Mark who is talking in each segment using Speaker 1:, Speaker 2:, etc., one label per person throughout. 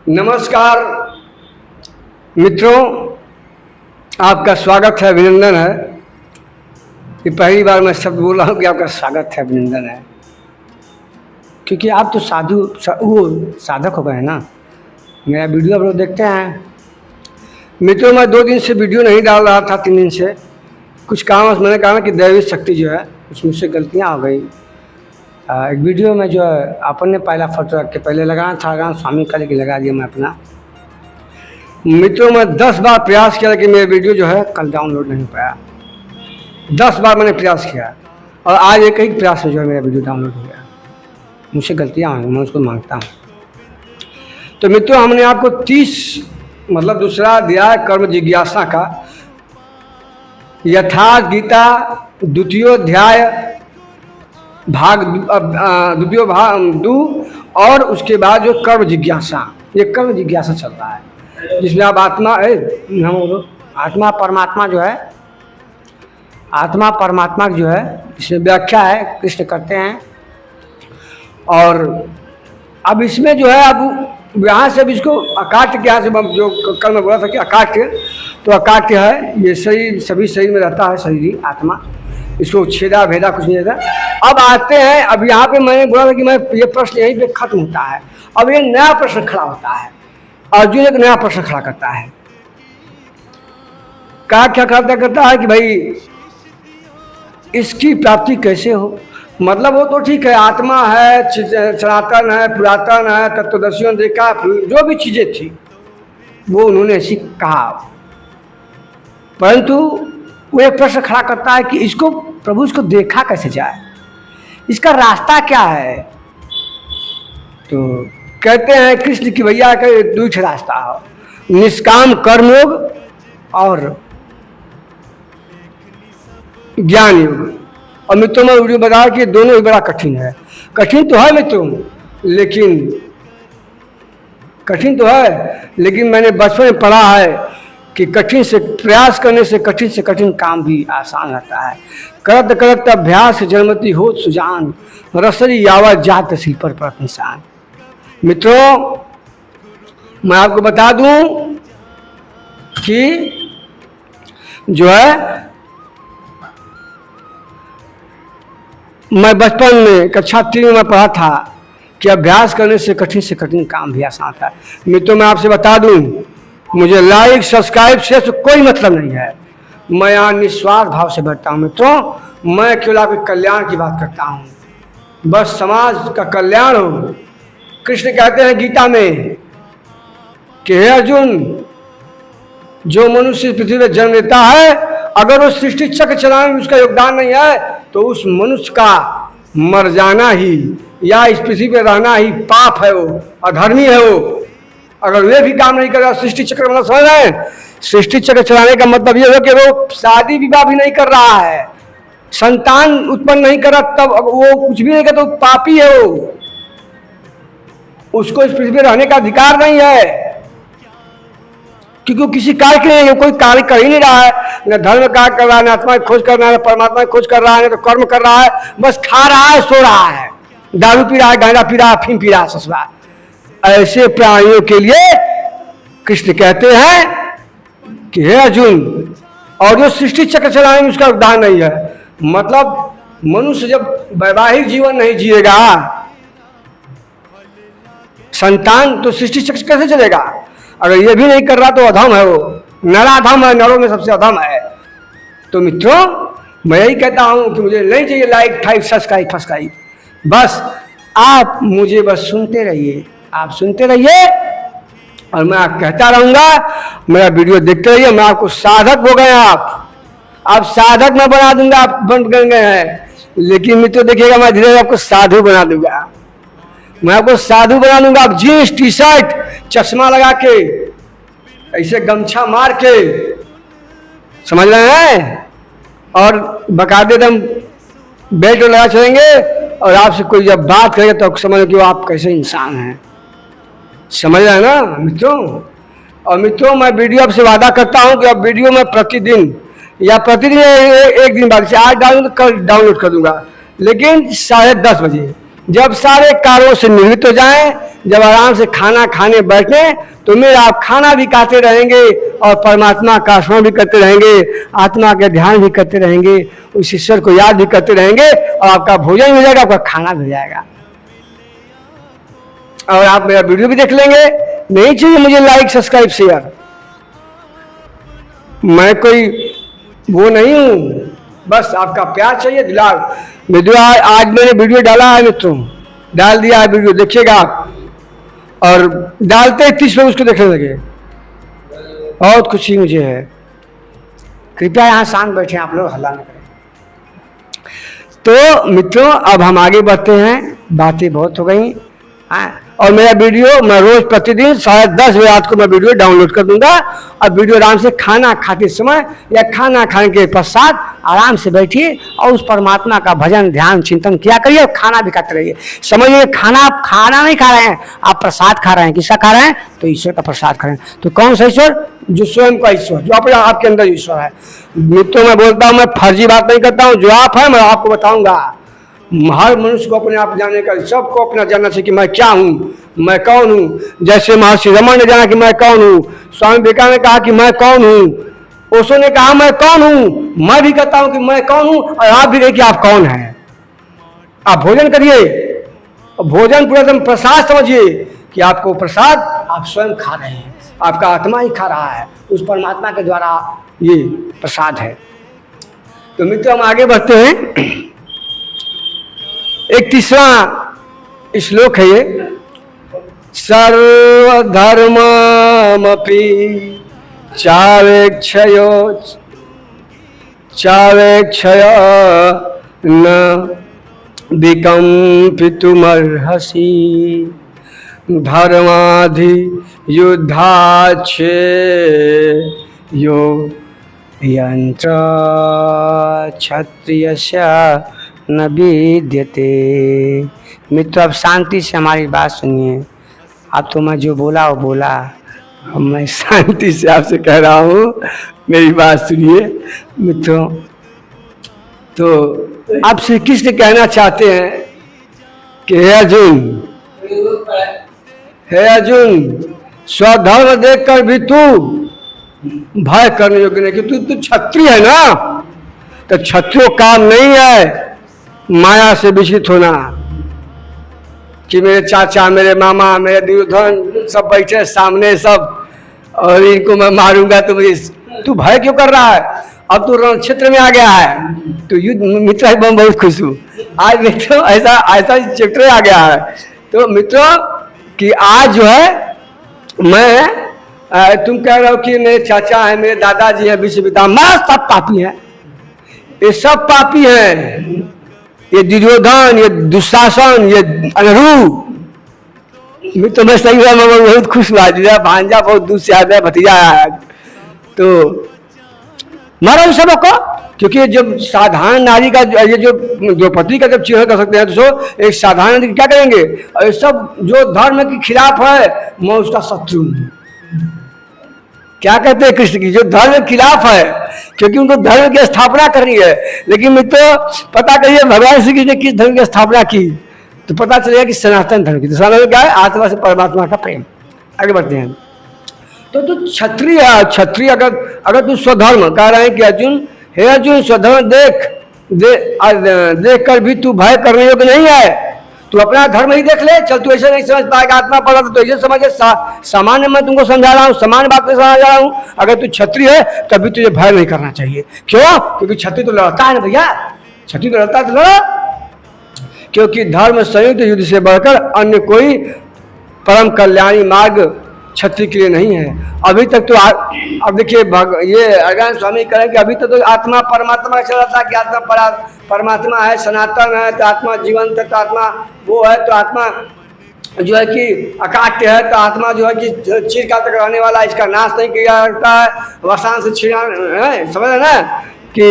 Speaker 1: नमस्कार मित्रों, आपका स्वागत है, अभिनंदन है। ये पहली बार मैं शब्द बोल रहा हूँ कि आपका स्वागत है, अभिनंदन है, क्योंकि आप तो वो साधक हो गए हैं ना। मेरा वीडियो आप लोग देखते हैं। मित्रों, मैं 2 दिन से वीडियो नहीं डाल रहा था, 3 दिन से कुछ काम मैंने कहा कि दैवी शक्ति जो है कुछ मुझसे गलतियाँ हो गई। एक वीडियो में जो है अपन ने पहला फोटो रख के पहले लगाना था, स्वामी का, लेकिन लगा दिया मैं अपना। मित्रों, मैं 10 बार प्रयास किया कि मेरा वीडियो जो है कल डाउनलोड नहीं हो पाया। 10 बार मैंने प्रयास किया और आज एक ही प्रयास में जो है मेरा वीडियो डाउनलोड हो गया। मुझसे गलतियाँ हुई, मैं उसको मांगता हूँ। तो मित्रों, हमने आपको 30 मतलब दूसरा अध्याय कर्म जिज्ञासा का यथार्थ गीता द्वितीयोध्याय भाग 2 और उसके बाद जो कर्म जिज्ञासा, ये कर्म जिज्ञासा चल रहा है, जिसमें आप आत्मा परमात्मा जो है, आत्मा परमात्मा जो है इसमें व्याख्या है, कृष्ण करते हैं। और अब इसमें जो है अब यहाँ से अब इसको अकाट्य के यहाँ से जो कल मैं बोला था कि अकाट्य, तो अकाट्य है, ये शरीर सभी शरीर में रहता है, शरीर आत्मा, इसको छेदा भेदा कुछ नहीं रहता। अब आते हैं, अब यहाँ पे मैंने बोला था कि मैं ये प्रश्न यहीं पे खत्म होता है। अब ये नया प्रश्न खड़ा होता है, अर्जुन एक नया प्रश्न खड़ा करता है। क्या करता है कि भाई इसकी प्राप्ति कैसे हो। मतलब वो तो ठीक है, आत्मा है, सनातन है, पुरातन है, तत्वदर्शियों ने देखा, जो भी चीजें थी वो उन्होंने ऐसी कहा, परंतु वो एक प्रश्न खड़ा करता है कि इसको प्रभु इसको देखा कैसे जाए, इसका रास्ता क्या है। तो कहते हैं कृष्ण की भैया का 2 रास्ता हो, निष्काम कर्मयोग और ज्ञान योग। और मित्रों, मैं वीडियो बता कि दोनों ही बड़ा कठिन है। कठिन तो है मित्रों, लेकिन मैंने बचपन में पढ़ा है कि कठिन से प्रयास करने से कठिन काम भी आसान रहता है। करत करत अभ्यास जन्मति हो सुजान, रसरी यावत जात सिल पर निशान। मित्रों, मैं आपको बता दूं कि जो है मैं बचपन में कक्षा 3 में पढ़ा था कि अभ्यास करने से कठिन काम भी आसान था। मित्रों, मैं आपसे बता दूं, मुझे लाइक सब्सक्राइब से कोई मतलब नहीं है। मैं यहाँ निस्वार्थ भाव से बैठता हूँ मित्रों। मैं केवल आपके कल्याण की बात करता हूँ, बस समाज का कल्याण हो। कृष्ण कहते हैं गीता में कि हे अर्जुन, जो मनुष्य पृथ्वी पर जन्म लेता है, अगर वो सृष्टि चक्र चलाने में उसका योगदान नहीं है तो उस मनुष्य का मर जाना ही या इस पृथ्वी पर रहना ही पाप है, वो अधर्मी है। वो अगर वे भी काम नहीं कर रहा, सृष्टि चक्र मतलब समझ रहे हैं, सृष्टि चक्र चलाने का मतलब ये हो कि वो शादी विवाह भी नहीं कर रहा है, संतान उत्पन्न नहीं कर रहा, तब वो कुछ भी नहीं करता, तो पापी है वो, उसको इस पृथ्वी पर रहने का अधिकार नहीं है, क्योंकि वो किसी कार्य के लिए कोई कार्य कर ही नहीं रहा है। न धर्म कार्य कर रहा है, न आत्मा की खोज कर रहा है, न परमात्मा की खोज कर रहा है, न तो कर्म कर रहा है, बस खा रहा है, सो रहा है, दारू पी रहा है, गांजा पी रहा है, अफीम पी रहा है, ससुरा। ऐसे प्राणियों के लिए कृष्ण कहते हैं कि हे अर्जुन, और जो सृष्टि चक्र चलाने में उसका योगदान नहीं है, मतलब मनुष्य जब वैवाहिक जीवन नहीं जिएगा, संतान, तो सृष्टि चक्र कैसे चलेगा। अगर ये भी नहीं कर रहा तो अधम है, वो नराधम है, नरों में सबसे अधम है। तो मित्रों, मैं यही कहता हूं कि मुझे नहीं चाहिए लाइक टाइप सब्सक्राइब, बस आप मुझे बस सुनते रहिए, आप सुनते रहिए और मैं कहता रहूंगा, मेरा वीडियो देखते रहिए। मैं आपको साधक हो गए, आप साधक मैं बना दूंगा, आप बन गए हैं, लेकिन मित्रों देखिएगा, मैं धीरे धीरे आपको साधु बना दूंगा, मैं आपको साधु बना दूंगा। आप जीन्स टी शर्ट चश्मा लगा के ऐसे गमछा मार के, समझ रहे हैं, और बकायदे दम बेल्ट लगा चलेंगे, और आपसे कोई जब बात करेगा तो समझ कि आप कैसे इंसान हैं, समझ रहे हैं ना मित्रों। और मित्रों, मैं वीडियो आपसे वादा करता हूं कि अब वीडियो में प्रतिदिन एक दिन बाद से आज डालूंगा, कल डाउनलोड कर दूंगा, लेकिन 10:30 बजे जब सारे कार्यों से निवृत्त हो जाएं, जब आराम से खाना खाने बैठे तो मेरा आप खाना भी खाते रहेंगे और परमात्मा का स्मरण भी करते रहेंगे, आत्मा का ध्यान भी करते रहेंगे, उस ईश्वर को याद भी करते रहेंगे और आपका भोजन भी हो जाएगा, आपका खाना भी हो जाएगा और आप मेरा वीडियो भी देख लेंगे। नहीं चाहिए मुझे लाइक सब्सक्राइब शेयर, मैं कोई वो नहीं हूं, बस आपका प्यार चाहिए, दुलार। वीडियो आज मैंने वीडियो डाला है मित्रों, डाल दिया है वीडियो, देखिएगा आप, और डालते ही 30 लोग उसको देखने लगे, बहुत खुशी मुझे है। कृपया यहाँ शांत बैठे, आप लोग हल्ला न करें। तो मित्रों अब हम आगे बढ़ते हैं, बातें बहुत हो गई। और मेरा वीडियो मैं रोज प्रतिदिन 10:30 बजे रात को मैं वीडियो डाउनलोड कर दूंगा। अब वीडियो आराम से खाना खाते समय या खाना खाने के पश्चात आराम से बैठिए और उस परमात्मा का भजन ध्यान चिंतन किया करिए और खाना भी खाते रहिए। समझिए खाना आप खाना नहीं खा रहे हैं, आप प्रसाद खा रहे हैं। किसका खा रहे हैं? तो ईश्वर का प्रसाद खा रहे हैं। तो कौन सा ईश्वर? जो स्वयं का ईश्वर, जो अपने आपके अंदर ईश्वर है। मित्रों मैं बोलता हूँ, मैं फर्जी बात नहीं करता हूँ, जो आप है मैं आपको बताऊंगा। हर मनुष्य को अपने आप जानने का, सबको अपना जानना चाहिए कि मैं क्या हूँ, मैं कौन हूँ। जैसे महर्षि रमन ने जाना कि मैं कौन हूँ, स्वामी विवेकानंद ने कहा कि मैं कौन हूँ, ओशो ने कहा मैं कौन हूँ, मैं भी कहता हूँ कि मैं कौन हूँ, और आप भी कहिए कि आप कौन हैं। आप भोजन करिए, भोजन पूरा एकदम प्रसाद समझिए कि आपको प्रसाद आप स्वयं खा रहे हैं, आपका आत्मा ही खा रहा है, उस परमात्मा के द्वारा ये प्रसाद है। तो मित्र हम आगे बढ़ते हैं। एक तीसरा श्लोक है ये, सर्वधर्ममपि चावेक्षयो न विकम्पितुमर्हसि धर्माधि युद्धाच्छे यो यंत्र क्षत्रियस्य न विद्यते। मित्र अब शांति से हमारी बात सुनिए। अब तो मैं जो बोला वो बोला, अब मैं शांति से आपसे कह रहा हूँ, मेरी बात सुनिए मित्रों। तो आप श्री कृष्ण कहना चाहते हैं कि हे अर्जुन स्वधर्म देखकर भी तू भय करने योग्य नहीं, कि तू क्षत्रिय है ना, तो क्षत्रियो काम नहीं है माया से विचलित होना कि मेरे चाचा, मेरे मामा, मेरे दुर्योधन सब बैठे सामने सब, और इनको मैं मारूंगा तो मुझे, तू भय क्यों कर रहा है? अब तो रण क्षेत्र में आ गया है, तो युद्ध मित्र मैं बहुत खुश हूँ आज मित्रों, ऐसा क्षेत्र आ गया है। तो मित्रों कि आज जो है मैं तुम कह रहे हो कि मेरे चाचा है, मेरे दादाजी है, विश्व पितामह सब पापी हैं, ये सब पापी हैं, ये दुर्योधन, ये दुशासन, ये अनरू। मित्र मैं सही हुआ, मैं बहुत खुश हुआ, भांजा बहुत दूर से आया, भतीजा आया, तो मारा उन सबों को, क्योंकि जब साधारण नारी का ये जो द्रौपदी का जब चिन्ह कर सकते हैं तो एक साधारण नारी क्या करेंगे? और सब जो धर्म के खिलाफ है मैं उसका शत्रु हूँ। क्या कहते हैं कृष्ण की? जो धर्म के खिलाफ है, क्योंकि उनको धर्म की स्थापना करनी है। लेकिन मित्रों पता करिए भगवान श्री कृष्ण ने किस धर्म की स्थापना की, तो पता चलेगा कि सनातन धर्म की। तो सनातन क्या है? आत्मा से परमात्मा का प्रेम। आगे बढ़ते हैं। तो तू क्षत्रिय, अगर तू स्वधर्म कह रहे हैं कि अर्जुन, हे अर्जुन स्वधर्म देख कर भी तू भय करने योग्य नहीं है, तू अपना धर्म ही देख ले। चल तू ऐसे नहीं समझ पाएगा, आत्मा पड़ा तो ऐसे समझे, सामान्य मैं तुमको समझा रहा हूँ, सामान्य बात में समझा रहा हूँ। अगर तू क्षत्रिय है तभी तुझे भय नहीं करना चाहिए। क्यों? क्योंकि क्षत्रिय तो लड़ता है ना भैया, क्षत्रिय तो लड़ता है, तो लड़ा, क्योंकि धर्म संयुक्त युद्ध से बढ़कर अन्य कोई परम कल्याणी मार्ग क्षत्रिय के लिए नहीं है। अभी तक तो अब देखिए ये अज्ञान स्वामी करें कि अभी तक तो आत्मा परमात्मा चल रहा था कि आत्मा परमात्मा है, सनातन है, तो आत्मा जीवंत है, तो आत्मा वो है, तो आत्मा जो है कि अकाट्य है, तो आत्मा जो है कि चिरकाल तक रहने वाला, इसका नाश नहीं किया जाता है, वसान से छिड़ा है, समझ रहे ना कि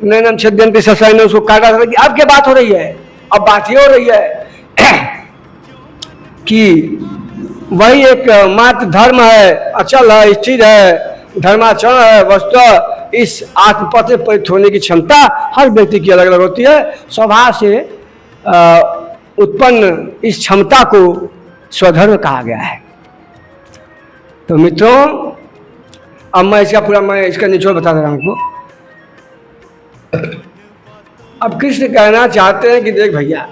Speaker 1: नैनम छद्यंती ससाई ने उसको काटा था। कि अब क्या बात हो रही है? अब बात ये हो रही है कि वही एक मात्र धर्म है, अचल है, स्थिर है, धर्माचरण है। वस्तु इस आत्मपथ में परित होने की क्षमता हर व्यक्ति की अलग अलग होती है। स्वभाव से उत्पन्न इस क्षमता को स्वधर्म कहा गया है। तो मित्रों, अब मैं इसका निचोड़ बता दे रहा हूं आपको। अब कृष्ण कहना चाहते हैं कि देख भैया,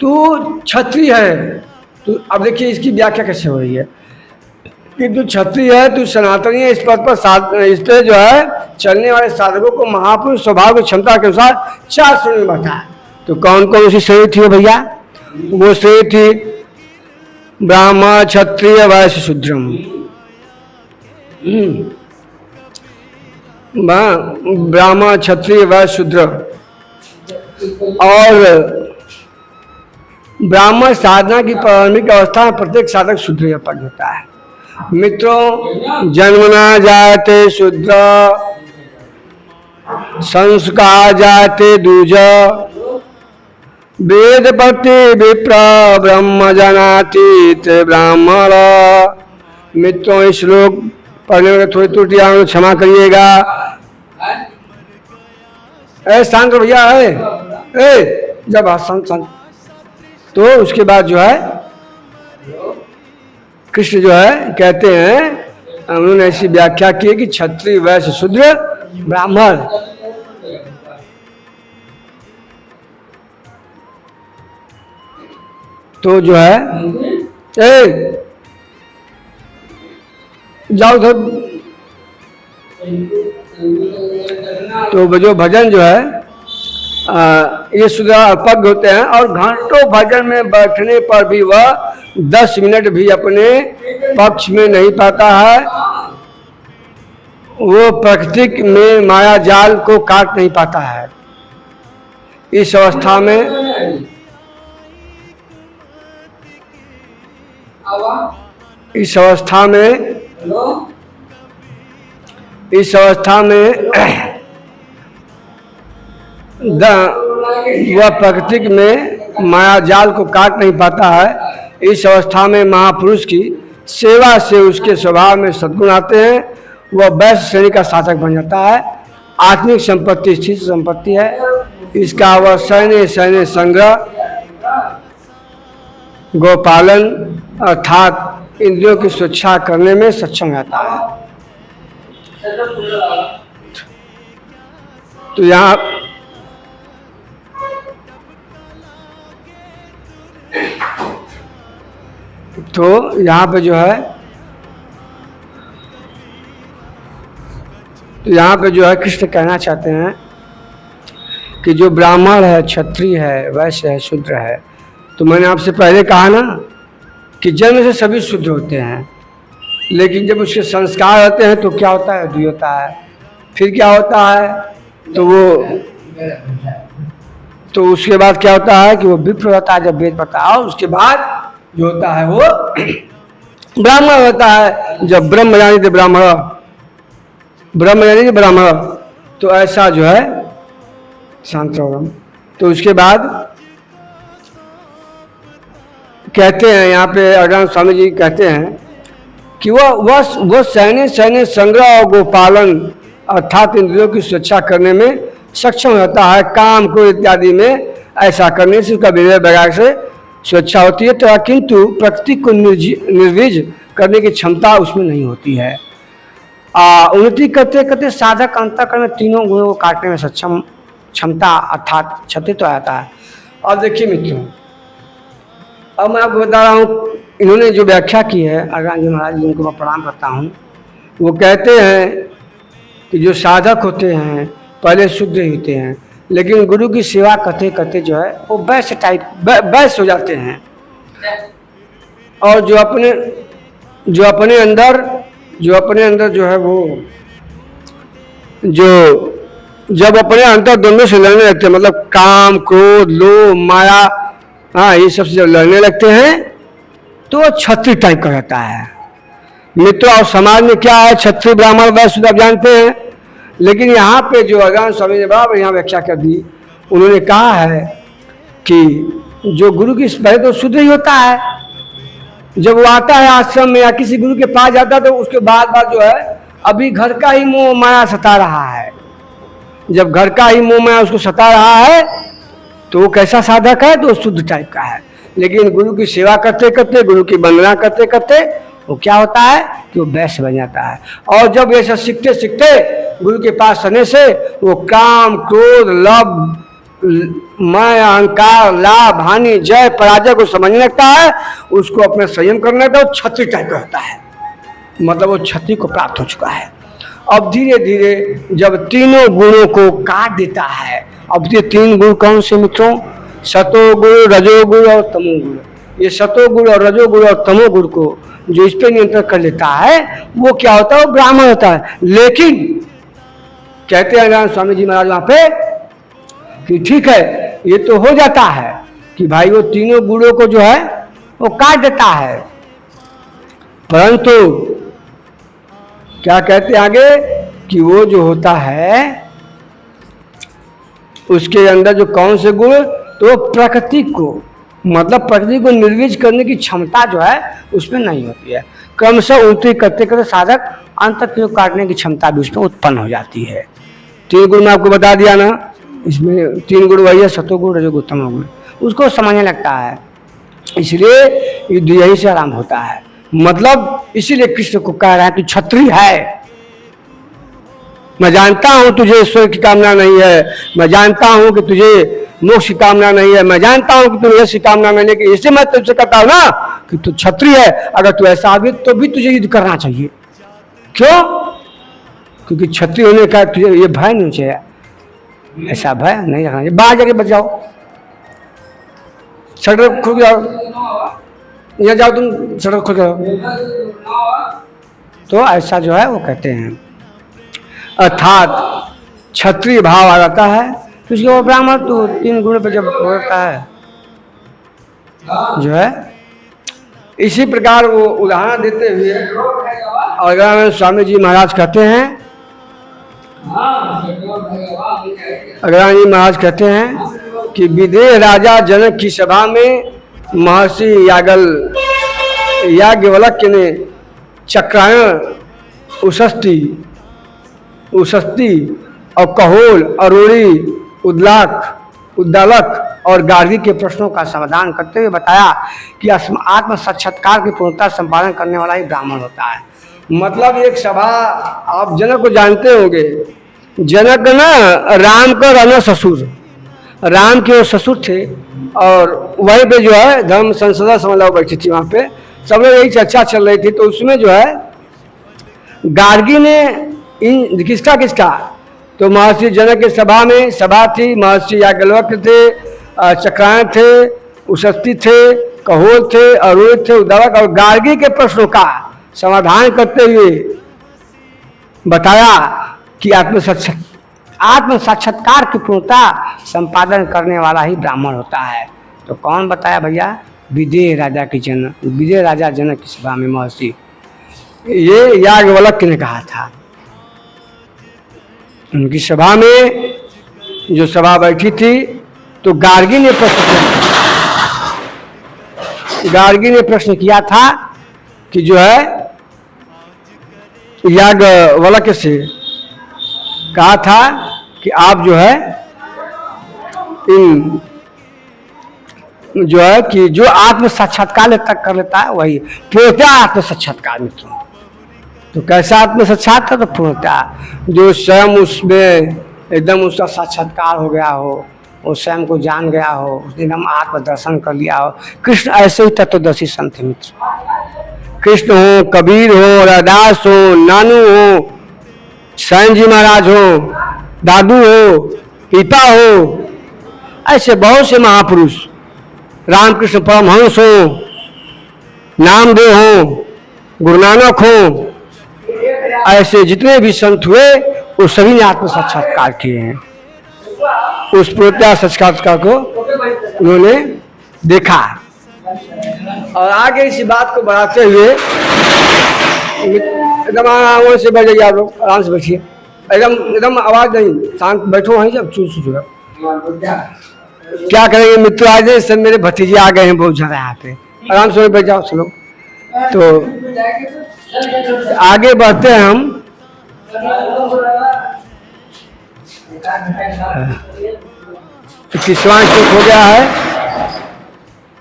Speaker 1: तू क्षत्रिय है, तू अब देखिए इसकी व्याख्या कैसे हो रही है कि तू क्षत्रिय है, तू सनातनी है, इस पद पर इस पे जो है चलने वाले साधकों को महापुरुष स्वभाव की क्षमता के अनुसार 4 श्रेणी में बांटा है। तो कौन कौन सी श्रेणी थी भैया? वो श्रेणी थी ब्राह्मण, क्षत्रिय, वैश्य, शूद्रम। ब्राह्मण, क्षत्रिय, वैश्य, शूद्र। और ब्राह्मण साधना की प्रारंभिक अवस्था में प्रत्येक साधक शूद्र पद होता है। मित्रों, जन्मना जाते शूद्र, संस्कार जाते द्विज, वेद पति विप्र, ब्रह्म जनातीत ब्राह्मण। मित्रों, इस श्लोक पढ़ने में थोड़ी त्रुटियां क्षमा करिएगा। शांत भैया है, जब शांत। तो उसके बाद जो है कृष्ण जो है कहते हैं, उन्होंने ऐसी व्याख्या की कि क्षत्रिय, वैश्य, शूद्र, ब्राह्मण। तो जो है जाओ उधर। तो जो भजन जो है ये सुधा अल्पज्ञ होते हैं और घंटों भजन में बैठने पर भी वह 10 मिनट भी अपने पक्ष में नहीं पाता है। वो प्रकृति में माया जाल को काट नहीं पाता है। इस अवस्था में वह प्रकृति में माया जाल को काट नहीं पाता है। इस अवस्था में महापुरुष की सेवा से उसके स्वभाव में सद्गुण आते हैं। वह वैश्य श्रेणी का साधक बन जाता है। आत्मिक संपत्ति स्थिर संपत्ति है। इसका वह सैन्य संग्रह, गोपालन अर्थात इंद्रियों की सुरक्षा करने में सक्षम रहता है। तो यहाँ पे जो है कृष्ण कहना चाहते हैं कि जो ब्राह्मण है, क्षत्रिय है, वैश्य है, शूद्र है। तो मैंने आपसे पहले कहा ना कि जन्म से सभी शुद्ध होते हैं, लेकिन जब उसके संस्कार होते हैं तो क्या होता है? द्वि होता है। फिर क्या होता है? तो उसके बाद क्या होता है कि वो विप्र होता है जब वेद पढ़ता है। और उसके बाद जो होता है वो ब्राह्मण होता है जब ब्रह्म जानी थे ब्राह्मण। तो ऐसा जो है शांत रहो। तो उसके बाद कहते हैं यहाँ पे अज्ञान स्वामी जी कहते हैं कि वह सैन्य संग्रह और गोपालन अर्थात इंद्रियों की सुरक्षा करने में सक्षम रहता है। काम को इत्यादि में ऐसा करने से उसका विवेक वैराग्य से सुरक्षा होती है। तो किंतु प्रकृति को निर्वीज करने की क्षमता उसमें नहीं होती है। उन्नति करते करते साधक अंतःकरण में तीनों गुणों को काटने में सक्षम क्षमता अर्थात क्षत्रित्व तो आता है। और देखिए मित्रों, अब मैं आपको बता रहा हूँ, इन्होंने जो व्याख्या की है अज्ञान जी महाराज जी, उनको मैं प्रणाम करता हूँ। वो कहते हैं कि जो साधक होते हैं पहले शुद्ध ही होते हैं, लेकिन गुरु की सेवा करते करते जो है वो वैश्य हो जाते हैं। और जो अपने अंदर जो है वो जब अपने अंदर द्वंद्व से लड़ने लगते हैं, मतलब काम, क्रोध, लोभ, माया, ये सब से जब लड़ने लगते हैं तो वो क्षत्रिय टाइप का रहता है। मित्रों, और समाज में क्या है, क्षत्रिय, ब्राह्मण, वैश्य आप जानते हैं। लेकिन यहाँ पे जो अज्ञान स्वामी ने बराबर यहाँ व्याख्या कर दी। उन्होंने कहा है कि जो गुरु की पहले तो शुद्ध ही होता है, जब वो आता है आश्रम में या किसी गुरु के पास जाता है तो उसके बाद जो है अभी घर का ही मोह माया सता रहा है। जब घर का ही मोह माया उसको सता रहा है तो वो कैसा साधक है, तो शुद्ध टाइप का है। लेकिन गुरु की सेवा करते करते, गुरु की वंदना करते करते वो क्या होता है कि वो वैश्य बन जाता है। और जब ये सब सीखते सीखते गुरु के पास आने से वो काम, क्रोध, लोभ, मैं, अहंकार, लाभ, हानि, जय, पराजय को समझने लगता है, उसको अपने संयम करने लगता है, वो क्षत्रिय टाइप का होता है, मतलब वो क्षत्रिय को प्राप्त हो चुका है। अब धीरे धीरे जब तीनों गुणों को काट देता है, अब ये तीन गुण कौन से मित्रों? सतोगुण, रजोगुण और तमोगुण। ये सतोगुण और रजोगुण और तमोगुण को जो इस पे नियंत्रण कर लेता है वो क्या होता है? वो ब्राह्मण होता है। लेकिन कहते हैं स्वामी जी महाराज वहां पे कि ठीक है, ये तो हो जाता है कि भाई वो तीनों गुणों को जो है वो काट देता है, परंतु क्या कहते हैं आगे कि वो जो होता है उसके अंदर जो कौन से गुण, तो प्रकृति को, मतलब प्रकृति को निर्वीज करने की क्षमता जो है उसमें नहीं होती है। क्रमशः उल्टी करते करते साधक अंत तक जो काटने की क्षमता भी उसमें उत्पन्न हो जाती है। तीन गुण मैं आपको बता दिया ना, इसमें तीन गुण वही है, सतोगुण, रजोगुण, तमोगुण, उसको समझने लगता है। इसलिए युद्ध यही से आरंभ होता है। मतलब इसीलिए कृष्ण को कह रहा है कि क्षत्रिय है, मैं जानता हूं तुझे ईश्वर की कामना नहीं है, मैं जानता हूं कि तुझे मोक्ष की कामना नहीं है, मैं जानता हूं कि तुझे ऐसी कामना नहीं, लेकिन इससे मैं तुझसे कहता हूं ना कि तू क्षत्रिय है। अगर तू ऐसा आदमी तो भी तुझे युद्ध करना चाहिए। क्यों? क्योंकि क्षत्रिय होने का तुझे ये भय नहीं चाहिए, ऐसा भय नहीं रखना चाहिए। बाहर जाके बच जाओ, सड़क खुल जाओ, यहाँ जाओ, तुम सड़क खुल जाओ, तो ऐसा जो है वो कहते हैं। अर्थात क्षत्रिय भाव आ जाता है, तो उसके वो ब्राह्मण तो तीन गुण पर जब होता है जो है। इसी प्रकार वो उदाहरण देते हुए और स्वामी जी महाराज कहते हैं, अग्रणी महाराज कहते हैं कि विदेह राजा जनक की सभा में महर्षि याज्ञवल्क्य ने चक्रायण, उशस्ती और कहोल, अरुणी, उद्दालक और गार्गी के प्रश्नों का समाधान करते हुए बताया कि आत्म साक्षात्कार की पूर्णता संपादन करने वाला ही ब्राह्मण होता है। मतलब एक सभा, आप जनक को जानते होंगे, जनक ना राम का राना ससुर, राम के वो ससुर थे, और वहीं पे जो है धर्म संसदा समझ बैठी थी, वहाँ पे सब लोग यही चर्चा चल रही थी। तो उसमें जो है गार्गी ने इन किसका तो महर्षि जनक के सभा में सभा थी, महर्षि याज्ञवल्क्य थे, चक्रायण थे, उशस्ती थे, कहोल थे, अरुण थे, उद्दालक और गार्गी के प्रश्नों का समाधान करते हुए बताया कि आत्म साक्षात्कार की पूर्णता संपादन करने वाला ही ब्राह्मण होता है। तो कौन बताया भैया? विदेह राजा जनक की सभा में महर्षि ये याज्ञवल्क्य ने कहा था। उनकी सभा में जो सभा बैठी थी, तो गार्गी ने प्रश्न किया था कि जो है याज्ञवल्क्य से कहा था कि आप जो है इन जो है कि जो आत्म साक्षात्कार तक कर लेता है वही पूर्णतः आत्म साक्षात्कार मित्रों। तो कैसा आत्म साक्षात्कार? तो पूर्णतः जो स्वयं उसमें एकदम उसका साक्षात्कार हो गया हो, वो स्वयं को जान गया हो, उसने एकदम आत्म दर्शन कर लिया हो। कृष्ण ऐसे ही तत्वदर्शी संत है मित्र। कृष्ण हो, कबीर हो, रविदास हो, नानू हो, स्वयं जी महाराज हो, दादू हो, पिता हो, ऐसे बहुत से महापुरुष, रामकृष्ण परमहंस हो, नामदेव हो, गुरु नानक हो, ऐसे जितने भी संत हुए वो सभी ने आत्म साक्षात्कार किए हैं। उस पूर्णतः साक्षात्कार को उन्होंने देखा। और आगे इसी बात को बढ़ाते हुए एकदम आराम से बैठ जाइए, आप लोग आराम से बैठिए, एकदम आवाज नहीं, शांत बैठो वहीं जब चूस क्या करेंगे मित्र? आज सब मेरे भतीजे आ गए हैं बहुत ज़्यादा यहाँ पे, आराम से बैठ जाओ सब लोग। तो आगे बढ़ते हैं हम। 21वां श्लोक हो गया है।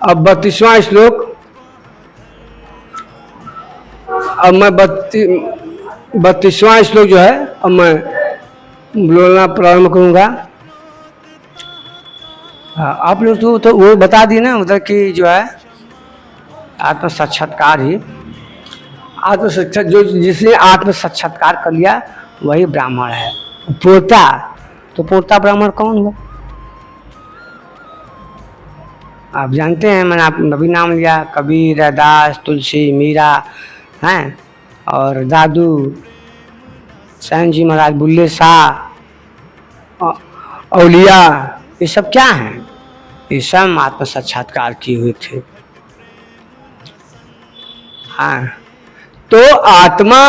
Speaker 1: अब 32वां श्लोक। अब मैं 32वां श्लोक जो है अब मैं बोलना प्रारंभ करूंगा। आप लोग तो वो बता दिए ना, मतलब कि जो है आत्म साक्षात्कार ही आत्म साक्षात, जो जिसने आत्म साक्षात्कार कर लिया वही ब्राह्मण है। पोता तो पोता ब्राह्मण कौन हुआ? आप जानते हैं, मैंने आप अभी नाम लिया, कबीर, रैदास, तुलसी, मीरा हैं, और दादू, सैन जी महाराज, बुल्ले शाह, औलिया, ये सब क्या हैं? ये सब आत्म साक्षात्कार किए हुए थे। हाँ, तो आत्मा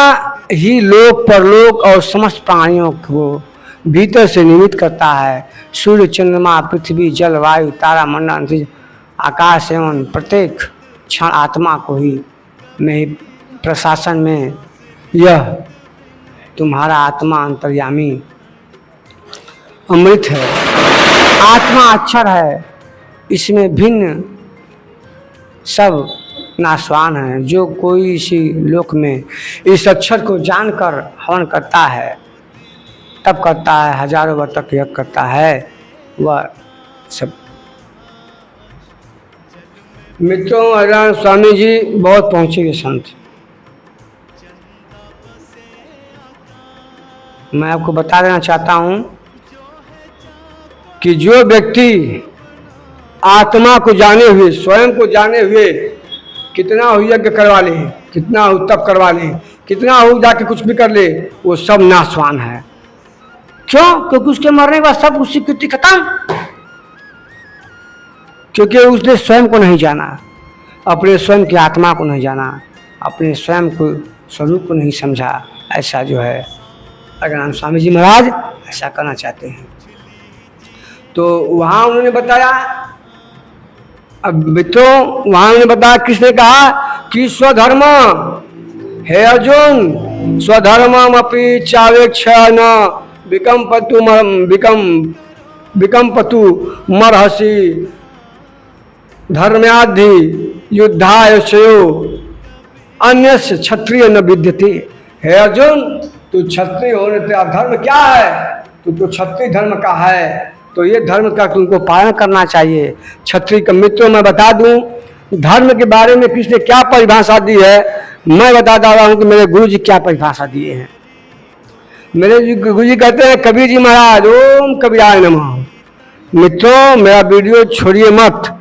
Speaker 1: ही लोक परलोक और समस्त प्राणियों को भीतर से निमित्त करता है। सूर्य, चंद्रमा, पृथ्वी, जल, वायु, तारा मंडल, आकाश एवं प्रत्येक क्षण आत्मा को ही में प्रशासन में यह तुम्हारा आत्मा अंतर्यामी अमृत है। आत्मा अक्षर है, इसमें भिन्न सब नाशवान है। जो कोई इसी लोक में इस अक्षर को जानकर हवन करता है, तब करता है, हजारों वर्ष तक यज्ञ करता है, वह सब। मित्रों, हरिराम स्वामी जी बहुत पहुंचे हुए संत। मैं आपको बता देना चाहता हूं कि जो व्यक्ति आत्मा को जाने हुए, स्वयं को जाने हुए कितना हो यज्ञ करवा ले, कितना हो तप करवा ले, कितना हो जाके कुछ भी कर ले, वो सब नाशवान है। क्यों? क्योंकि उसके मरने के बाद सब उसकी कृति खत्म। क्योंकि उसने स्वयं को नहीं जाना, अपने स्वयं की आत्मा को नहीं जाना, अपने स्वयं को स्वरूप को नहीं समझा। ऐसा जो है अगनान स्वामी जी महाराज ऐसा करना चाहते हैं। तो वहाँ उन्होंने बताया, अब मित्रों वहाँ उन्होंने बताया, किसने कहा कि स्वधर्म हे अर्जुन, स्वधर्मम अपि चावेक्ष न विकम्पतु मर्हसि धर्म्याधि युद्धायशयो अन्यस्य क्षत्रिय न विद्यते। हे अर्जुन, तू क्षत्रिय होने तेरा धर्म क्या है? तू तो क्षत्रिय धर्म का है, तो ये धर्म का तुमको पालन करना चाहिए। क्षत्रिय का मित्रों मैं बता दूं, धर्म के बारे में किसने क्या परिभाषा दी है, मैं बता रहा हूं कि मेरे गुरु जी क्या परिभाषा दिए हैं। मेरे गुरु जी कहते हैं, कबीर जी महाराज, ओम कबीराय नमः। मित्रों, मेरा वीडियो छोड़िए मत,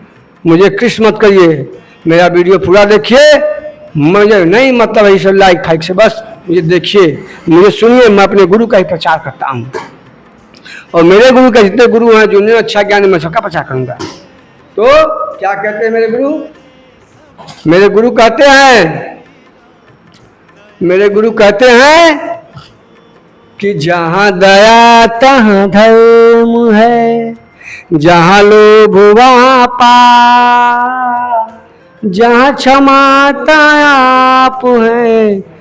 Speaker 1: मुझे कृष्ण मत करिए, मेरा वीडियो पूरा देखिए। मुझे नहीं मतलब है सब लाइक फाइक से, बस मुझे देखिए, मुझे सुनिए। मैं अपने गुरु का ही प्रचार करता हूँ, और मेरे गुरु के जितने गुरु हैं, जिन्हें अच्छा ज्ञान, मैं सबका प्रचार करूँगा। तो क्या कहते हैं मेरे गुरु? मेरे गुरु कहते हैं, मेरे गुरु कहते हैं कि जहाँ दया तहाँ धर्म है, जहाँ लोभ वहाँ पाप, जहाँ क्षमा तहाँ आप है।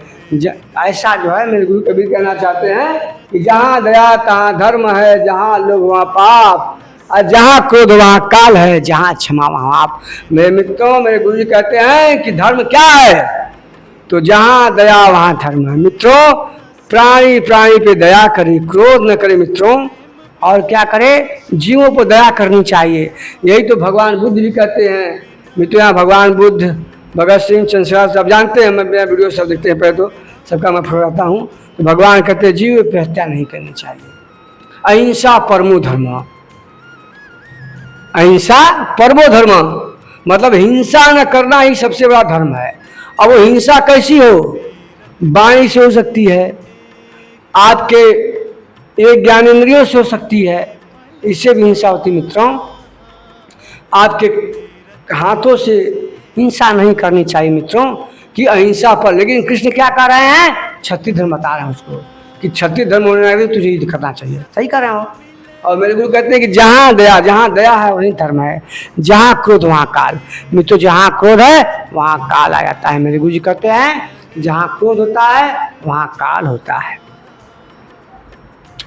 Speaker 1: ऐसा जो है मेरे गुरु कबीर कहना चाहते हैं कि जहाँ दया तहाँ धर्म है, जहाँ लोभ वहाँ पाप, और जहाँ क्रोध वहाँ काल है, जहाँ क्षमा वहाँ आप। मेरे मित्रों, मेरे गुरु जी कहते हैं कि धर्म क्या है? तो जहाँ दया वहाँ धर्म है। मित्रों, प्राणी प्राणी पे दया करे, क्रोध न करे मित्रों, और क्या करे, जीवों पर दया करनी चाहिए। यही तो भगवान बुद्ध भी कहते हैं। मित्रों, यहाँ भगवान बुद्ध, भगत सिंह, चंद्रशेखर सब जानते हैं, मैं मेरा वीडियो सब देखते हैं, पहले तो सबका मैं फुराता हूँ। तो भगवान कहते हैं जीव पे हत्या नहीं करनी चाहिए, अहिंसा परमो धर्म। अहिंसा परमो धर्म मतलब हिंसा न करना ही सबसे बड़ा धर्म है। अब वो हिंसा कैसी हो? वाणी से हो सकती है, आपके एक ज्ञानेंद्रियों से हो सकती है, इससे भी हिंसा होती। मित्रों, आपके हाथों से हिंसा नहीं करनी चाहिए मित्रों, कि अहिंसा पर। लेकिन कृष्ण क्या कह रहे हैं? क्षत्रिय धर्म बता रहे हैं उसको, कि क्षत्रिय धर्म होने लगे तुझे युद्ध करना चाहिए। सही कर रहे हो। और मेरे गुरु कहते हैं कि जहाँ दया है वहीं धर्म है, जहाँ क्रोध वहाँ काल। मित्रों, जहाँ क्रोध है वहाँ काल आ जाता है। मेरे गुरु जी कहते हैं जहाँ क्रोध होता है वहाँ काल होता है।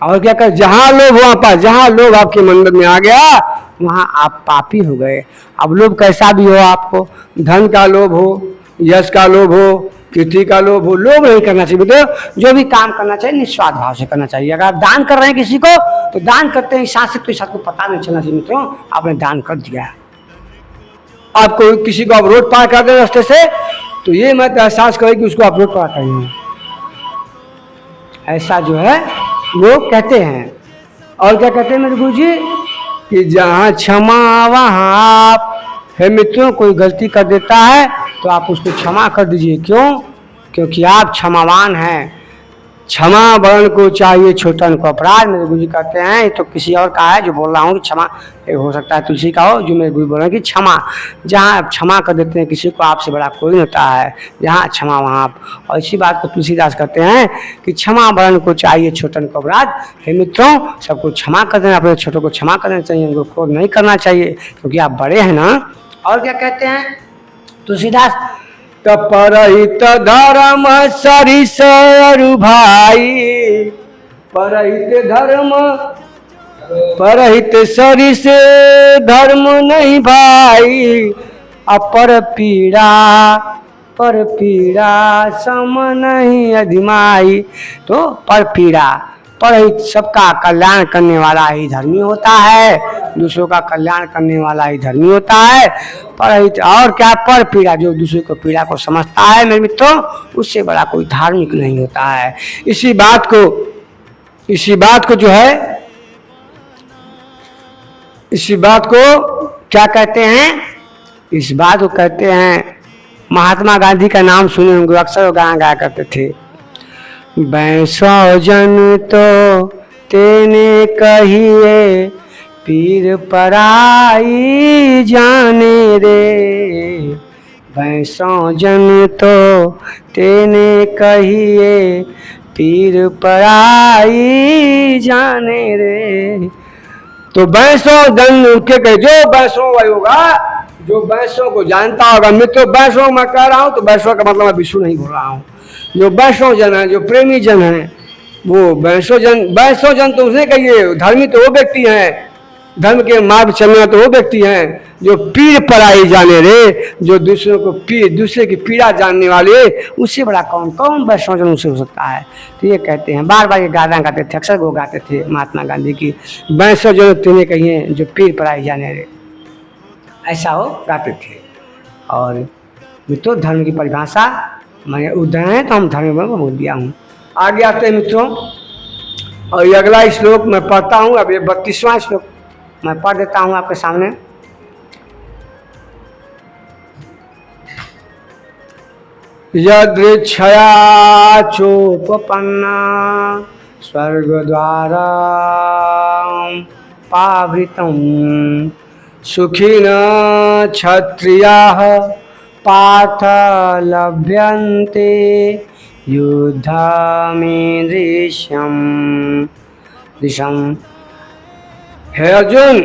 Speaker 1: और क्या कर, जहां लोभ वहां पाप, जहां लोभ आपके मन में आ गया वहां आप पापी हो गए। अब लोभ कैसा भी हो, आपको धन का लोभ हो, यश का लोभ हो, कीर्ति का लोभ हो, लोभ नहीं करना चाहिए। तो जो भी काम करना चाहिए निस्वार्थ भाव से करना चाहिए। अगर आप दान कर रहे हैं किसी को तो दान करते हैं साथ से, तो इस को पता नहीं चलना चाहिए मित्रों आपने दान कर दिया। आपको किसी को आप रोड पार कर दे रास्ते से तो ये मत एहसास करें कि उसको आप रोड पार करेंगे, ऐसा जो है लोग कहते हैं। और क्या कहते हैं मेरे गुरु जी कि जहाँ क्षमा वहाँ आप। है मित्रों, कोई गलती कर देता है तो आप उसको क्षमा कर दीजिए। क्यों? क्योंकि आप क्षमावान हैं। क्षमा वर्ण को चाहिए छोटन को अपराध, मेरे गुरु जी कहते हैं। ये तो किसी और का है जो बोल रहा हूँ कि क्षमा, हो सकता है तुलसी का हो, जो मेरे गुरु बोल रहे हैं कि क्षमा, जहाँ आप क्षमा कर देते हैं किसी को आपसे बड़ा कोई नहीं होता है, जहाँ क्षमा वहाँ आप। और इसी बात को तुलसीदास कहते हैं कि क्षमा वर्ण को चाहिए छोटन को अपराध। हे मित्रों, सबको क्षमा कर देना, अपने छोटों को क्षमा करना चाहिए, उनको क्रोध नहीं करना चाहिए क्योंकि आप बड़े हैं ना। और क्या कहते हैं तुलसीदास, परहित धर्म सरिस अरु भाई, परहित धर्म परहित सरिस धर्म नहीं भाई, अपर पीड़ा पर पीड़ा सम नहीं अधिमाई। तो पर पीड़ा, परहित सबका कल्याण करने वाला ही धर्मी होता है, दूसरों का कल्याण करने वाला ही धर्मी होता है। परहित और क्या, पर पीड़ा, जो दूसरे को पीड़ा को समझता है मेरे मित्रों उससे बड़ा कोई धार्मिक नहीं होता है। इसी बात को जो है, इसी बात को क्या कहते हैं, इस बात को कहते हैं, महात्मा गांधी का नाम सुने होंगे, अक्सर गाना गाया करते थे। बैसो जन तो तेने कहिए, पीर पराई जाने रे। बैसो जन तो तेने कहिए, पीर पराई जाने रे। तो बैसो जन के कहे, जो बैसो वही होगा, जो बैसों को जानता होगा। मित्रों, बैसों मैं कह रहा हूँ तो बैसों का मतलब मैं विष्णु नहीं बोल रहा हूँ। जो वैष्णव जन है, जो प्रेमी जन है, वो वैष्णव जन तो उसने कहिए, धर्मी तो वो व्यक्ति हैं, धर्म के मार्ग चलना तो वो व्यक्ति हैं जो पीर पराई जाने रे, जो दूसरे की पीड़ा जानने वाले, उससे बड़ा कौन वैष्णव जन उससे हो सकता है। तो ये कहते हैं, बार बार ये गाना गाते थे, अक्सर वो गाते थे महात्मा गांधी की, वैष्णव जन तुम्हें कहिए जो पीर पराई जाने रे, ऐसा वो गाते थे। और मित्रों, धर्म की परिभाषा मैंने उदाहरण है तो हम धर्म में बोल दिया हूँ। आगे आते हैं मित्रों, और ये अगला श्लोक मैं पढ़ता हूँ। अब ये 32वां श्लोक मैं पढ़ देता हूँ आपके सामने। यदृच्छया चोपपन्ना स्वर्ग द्वारा पावृतम, सुखिन क्षत्रियाः पार्थ लभ्यन्ते युद्धमीदृशम्। हे अर्जुन,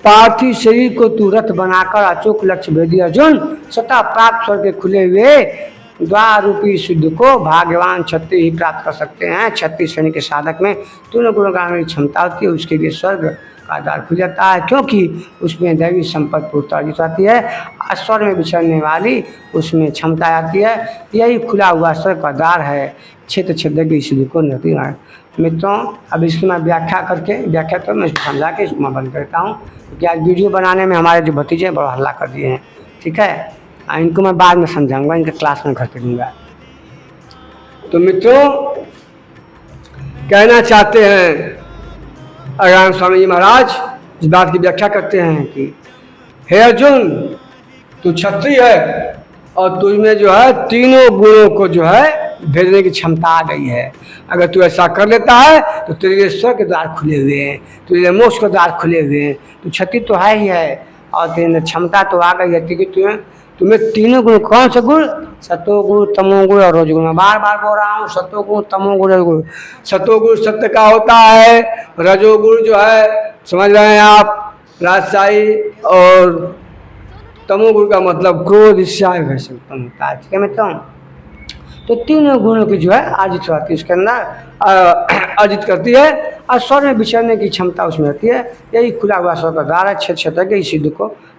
Speaker 1: पार्थिव शरीर को तू रथ बनाकर अचूक लक्ष्य भेदी अर्जुन, सतः प्राप्त स्वर्ग के खुले हुए द्वार रूपी शुद्ध को भाग्यवान क्षत्रिय ही प्राप्त कर सकते हैं। क्षत्रिय श्रेणी के साधक में तीनों गुणों की क्षमता होती है, उसके लिए स्वर्ग का द्वार खुल जाता है, क्योंकि उसमें दैवी संपत्ति पूर्ति अर्जित आती है। स्वर्ग में विचरने वाली उसमें क्षमता आती है। यही खुला हुआ स्वर्ग का द्वार है, क्षेत्र क्षेत्र की इसी को नती है। मित्रों, अब इसकी मैं व्याख्या तो मैं समझा के इसको मैं बंद करता हूँ, क्योंकि आज वीडियो बनाने में हमारे जो भतीजे हैं बड़ा हल्ला कर दिए हैं। ठीक है, इनको मैं बाद में समझाऊंगा, इनके क्लास में घर पे दूंगा। तो मित्रों, कहना चाहते हैं अज्ञान स्वामी जी महाराज इस बात की व्याख्या करते हैं कि हे अर्जुन, तू क्षत्रिय है और तुझमें जो है तीनों गुणों को जो है भेजने की क्षमता आ गई है। अगर तू ऐसा कर लेता है तो तेरे लिए स्वर्ग के द्वार खुले हुए हैं, तेरे लिए मोक्ष के द्वार खुले हुए हैं। तू क्षत्रिय तो है ही है और तेरे क्षमता तो आ गई है, क्योंकि तुम्हें तीनों गुण, कौन से गुण, सतोगुण तमोगुण और रजोगुण। मैं बार बार बोल रहा हूँ, सतोगुण तमोगुण रजोगुण। सतोगुण सत्य का होता है, रजोगुण जो है समझ रहे हैं आप, राजशाही, और तमोगुण का मतलब क्रोध ईर्ष्या होता है। ठीक है मित्रों, तो तीनों गुणों की जो है अर्जित रहती है उसके अंदर, अर्जित करती है और स्वर में विचरने की क्षमता उसमें रहती है। यही खुला हुआ स्वर का द्वार है, क्षेत्र क्षेत्र के इस सिद्ध को